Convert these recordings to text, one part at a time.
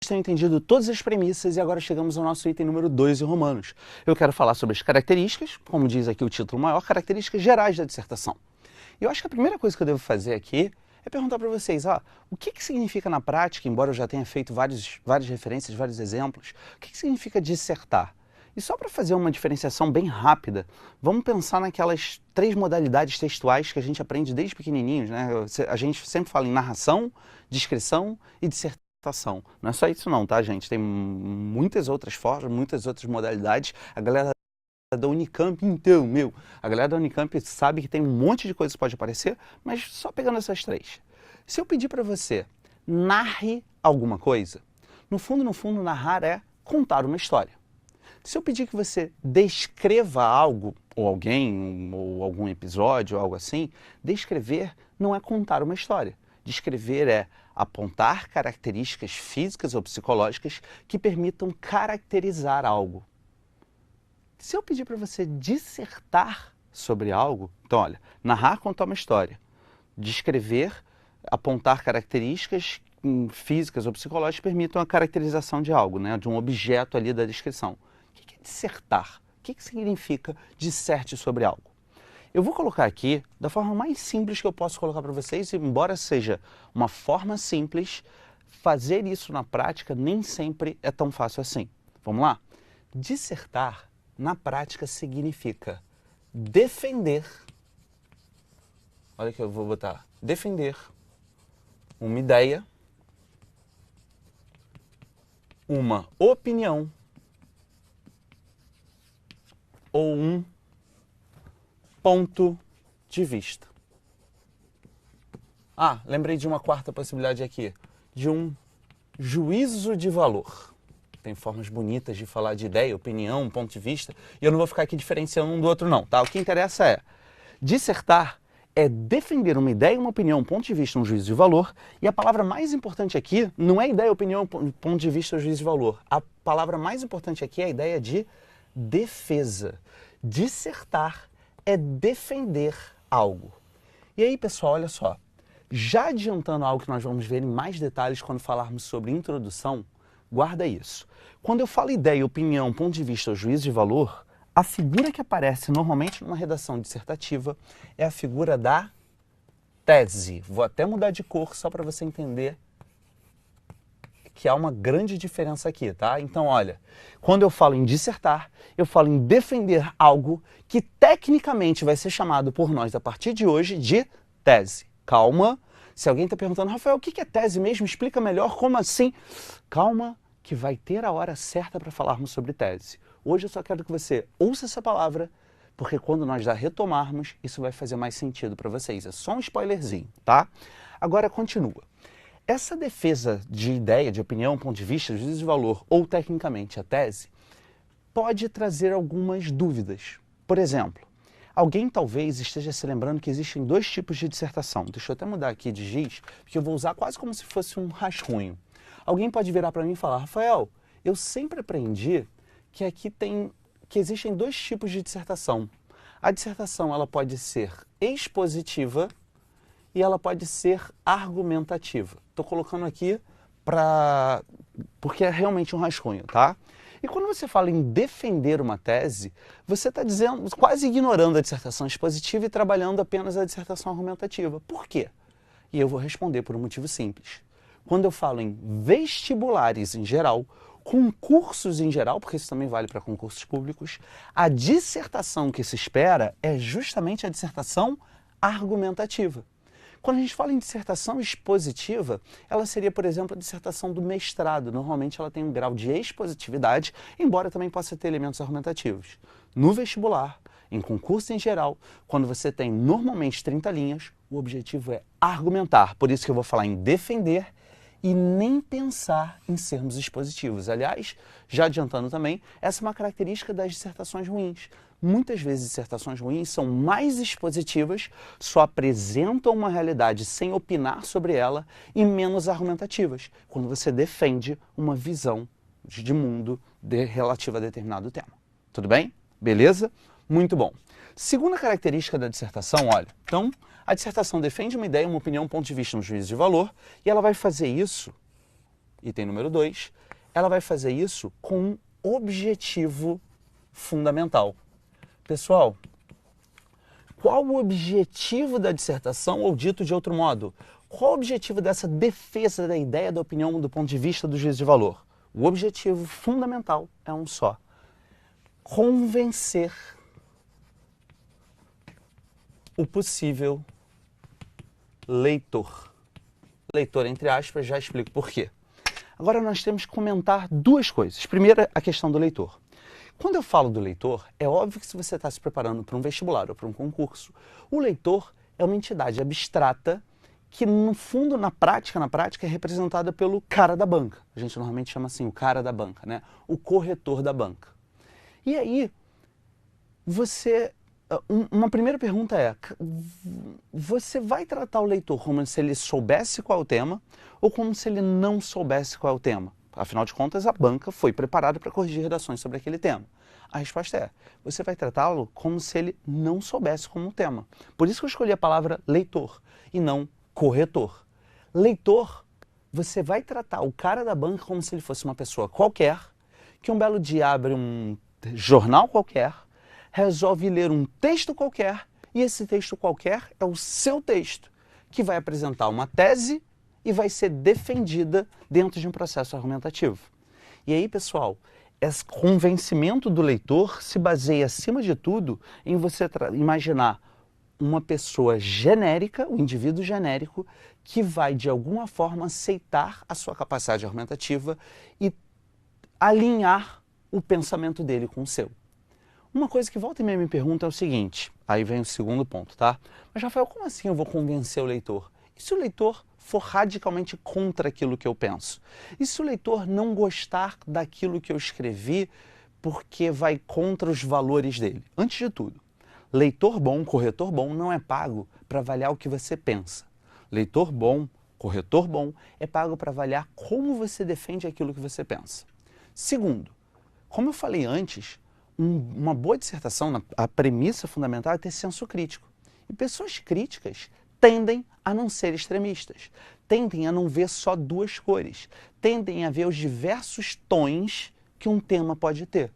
tenham entendido todas as premissas e agora chegamos ao nosso item número 2 em Romanos. Eu quero falar sobre as características, como diz aqui o título maior, características gerais da dissertação. E eu acho que a primeira coisa que eu devo fazer aqui é perguntar para vocês, o que significa na prática, embora eu já tenha feito várias referências, vários exemplos, o que significa dissertar? E só para fazer uma diferenciação bem rápida, vamos pensar naquelas 3 modalidades textuais que a gente aprende desde pequenininhos, né? A gente sempre fala em narração, descrição e dissertação. Não é só isso não, tá, gente? Tem muitas outras formas, muitas outras modalidades. A galera da Unicamp, a galera da Unicamp sabe que tem um monte de coisas que pode aparecer, mas só pegando essas 3. Se eu pedir para você, narre alguma coisa, no fundo, narrar é contar uma história. Se eu pedir que você descreva algo, ou alguém, ou algum episódio, ou algo assim, descrever não é contar uma história. Descrever é apontar características físicas ou psicológicas que permitam caracterizar algo. Se eu pedir para você dissertar sobre algo, então olha, narrar, contar uma história. Descrever, apontar características físicas ou psicológicas que permitam a caracterização de algo, né, de um objeto ali da descrição. O que é dissertar? O que significa disserte sobre algo? Eu vou colocar aqui da forma mais simples que eu posso colocar para vocês, e embora seja uma forma simples, fazer isso na prática nem sempre é tão fácil assim. Vamos lá? Dissertar, na prática, significa defender, olha que eu vou botar, defender uma ideia, uma opinião, ou um ponto de vista. Lembrei de uma quarta possibilidade aqui, de um juízo de valor. Tem formas bonitas de falar de ideia, opinião, ponto de vista, e eu não vou ficar aqui diferenciando um do outro não, tá? O que interessa é, dissertar é defender uma ideia, uma opinião, um ponto de vista, um juízo de valor, e a palavra mais importante aqui não é ideia, opinião, ponto de vista ou juízo de valor. A palavra mais importante aqui é a ideia de defesa. Dissertar é defender algo. E aí, pessoal, olha só. Já adiantando algo que nós vamos ver em mais detalhes quando falarmos sobre introdução, guarda isso. Quando eu falo ideia, opinião, ponto de vista ou juízo de valor, a figura que aparece normalmente numa redação dissertativa é a figura da tese. Vou até mudar de cor só para você entender que há uma grande diferença aqui, tá? Então, olha, quando eu falo em dissertar, eu falo em defender algo que tecnicamente vai ser chamado por nós a partir de hoje de tese. Calma, se alguém está perguntando, Rafael, o que é tese mesmo? Explica melhor, como assim? Calma, que vai ter a hora certa para falarmos sobre tese. Hoje eu só quero que você ouça essa palavra, porque quando nós já retomarmos, isso vai fazer mais sentido para vocês. É só um spoilerzinho, tá? Agora continua. Essa defesa de ideia, de opinião, ponto de vista, juízo de valor ou tecnicamente a tese, pode trazer algumas dúvidas. Por exemplo, alguém talvez esteja se lembrando que existem 2 tipos de dissertação. Deixa eu até mudar aqui de giz, porque eu vou usar quase como se fosse um rascunho. Alguém pode virar para mim e falar, Rafael, eu sempre aprendi que existem 2 tipos de dissertação. A dissertação ela pode ser expositiva e ela pode ser argumentativa. Estou colocando aqui porque é realmente um rascunho, tá? E quando você fala em defender uma tese, você está dizendo, quase ignorando a dissertação expositiva e trabalhando apenas a dissertação argumentativa. Por quê? E eu vou responder por um motivo simples. Quando eu falo em vestibulares em geral, concursos em geral, porque isso também vale para concursos públicos, a dissertação que se espera é justamente a dissertação argumentativa. Quando a gente fala em dissertação expositiva, ela seria, por exemplo, a dissertação do mestrado. Normalmente ela tem um grau de expositividade, embora também possa ter elementos argumentativos. No vestibular, em concurso em geral, quando você tem normalmente 30 linhas, o objetivo é argumentar. Por isso que eu vou falar em defender e nem pensar em sermos expositivos. Aliás, já adiantando também, essa é uma característica das dissertações ruins. Muitas vezes dissertações ruins são mais expositivas, só apresentam uma realidade sem opinar sobre ela e menos argumentativas, quando você defende uma visão de mundo relativa a determinado tema. Tudo bem? Beleza? Muito bom. Segunda característica da dissertação, olha, então a dissertação defende uma ideia, uma opinião, um ponto de vista, um juízo de valor, e ela vai fazer isso item número 2, ela vai fazer isso com um objetivo fundamental. Pessoal, qual o objetivo da dissertação, ou dito de outro modo, qual o objetivo dessa defesa da ideia, da opinião, do ponto de vista do juízo de valor? O objetivo fundamental é um só: convencer o possível leitor. Leitor, entre aspas, já explico por quê. Agora nós temos que comentar duas coisas. Primeiro, a questão do leitor. Quando eu falo do leitor, é óbvio que se você está se preparando para um vestibular ou para um concurso, o leitor é uma entidade abstrata que, no fundo, na prática, é representada pelo cara da banca. A gente normalmente chama assim, o cara da banca, né? O corretor da banca. E aí, uma primeira pergunta é, você vai tratar o leitor como se ele soubesse qual é o tema ou como se ele não soubesse qual é o tema? Afinal de contas, a banca foi preparada para corrigir redações sobre aquele tema. A resposta é, você vai tratá-lo como se ele não soubesse como tema. Por isso que eu escolhi a palavra leitor e não corretor. Leitor, você vai tratar o cara da banca como se ele fosse uma pessoa qualquer, que um belo dia abre um jornal qualquer, resolve ler um texto qualquer, e esse texto qualquer é o seu texto, que vai apresentar uma tese e vai ser defendida dentro de um processo argumentativo. E aí, pessoal, esse convencimento do leitor se baseia, acima de tudo, em você imaginar uma pessoa genérica, um indivíduo genérico, que vai, de alguma forma, aceitar a sua capacidade argumentativa e alinhar o pensamento dele com o seu. Uma coisa que volta e meia me pergunta é o seguinte, aí vem o segundo ponto, tá? Mas, Rafael, como assim eu vou convencer o leitor? E se o leitor for radicalmente contra aquilo que eu penso? E se o leitor não gostar daquilo que eu escrevi porque vai contra os valores dele? Antes de tudo, leitor bom, corretor bom não é pago para avaliar o que você pensa. Leitor bom, corretor bom é pago para avaliar como você defende aquilo que você pensa. Segundo, como eu falei antes, uma boa dissertação, a premissa fundamental é ter senso crítico. E pessoas críticas tendem a não ser extremistas, tendem a não ver só duas cores, tendem a ver os diversos tons que um tema pode ter.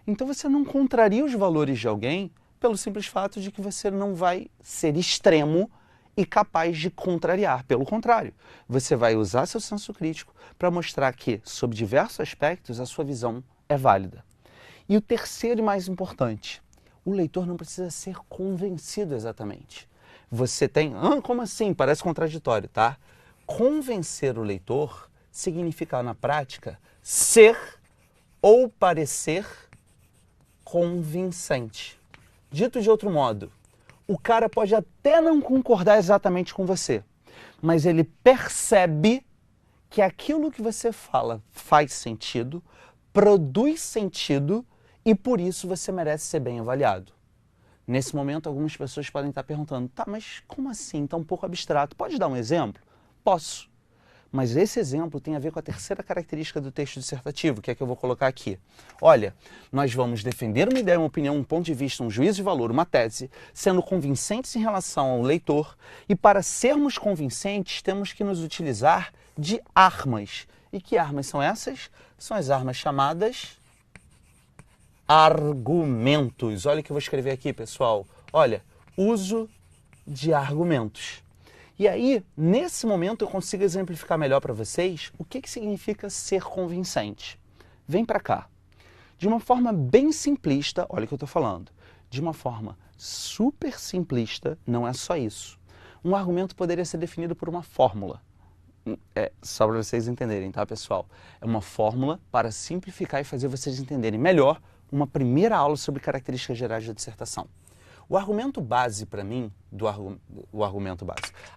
Então você não contraria os valores de alguém pelo simples fato de que você não vai ser extremo e capaz de contrariar. Pelo contrário, você vai usar seu senso crítico para mostrar que, sob diversos aspectos, a sua visão é válida. E o terceiro e mais importante, o leitor não precisa ser convencido exatamente. Você tem... como assim? Parece contraditório, tá? Convencer o leitor significa, na prática, ser ou parecer convincente. Dito de outro modo, o cara pode até não concordar exatamente com você, mas ele percebe que aquilo que você fala faz sentido, produz sentido e por isso você merece ser bem avaliado. Nesse momento, algumas pessoas podem estar perguntando, tá, mas como assim? Está um pouco abstrato. Pode dar um exemplo? Posso. Mas esse exemplo tem a ver com a terceira característica do texto dissertativo, que é que eu vou colocar aqui. Olha, nós vamos defender uma ideia, uma opinião, um ponto de vista, um juízo de valor, uma tese, sendo convincentes em relação ao leitor, e para sermos convincentes, temos que nos utilizar de armas. E que armas são essas? São as armas chamadas argumentos. Olha o que eu vou escrever aqui, pessoal. Olha, uso de argumentos. E aí, nesse momento, eu consigo exemplificar melhor para vocês o que significa ser convincente. Vem para cá. De uma forma bem simplista, olha o que eu estou falando. De uma forma super simplista, não é só isso. Um argumento poderia ser definido por uma fórmula. Só para vocês entenderem, tá, pessoal? É uma fórmula para simplificar e fazer vocês entenderem melhor uma primeira aula sobre características gerais da dissertação. O argumento base para mim,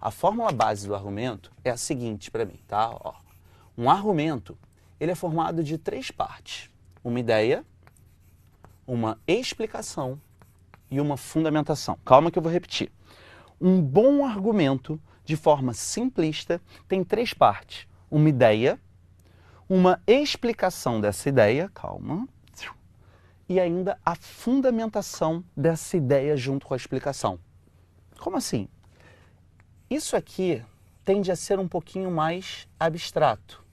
a fórmula base do argumento é a seguinte para mim, tá? Ó, um argumento, ele é formado de 3 partes. Uma ideia, uma explicação e uma fundamentação. Calma que eu vou repetir. Um bom argumento, de forma simplista, tem 3 partes. Uma ideia, uma explicação dessa ideia, calma, e ainda a fundamentação dessa ideia junto com a explicação. Como assim? Isso aqui tende a ser um pouquinho mais abstrato.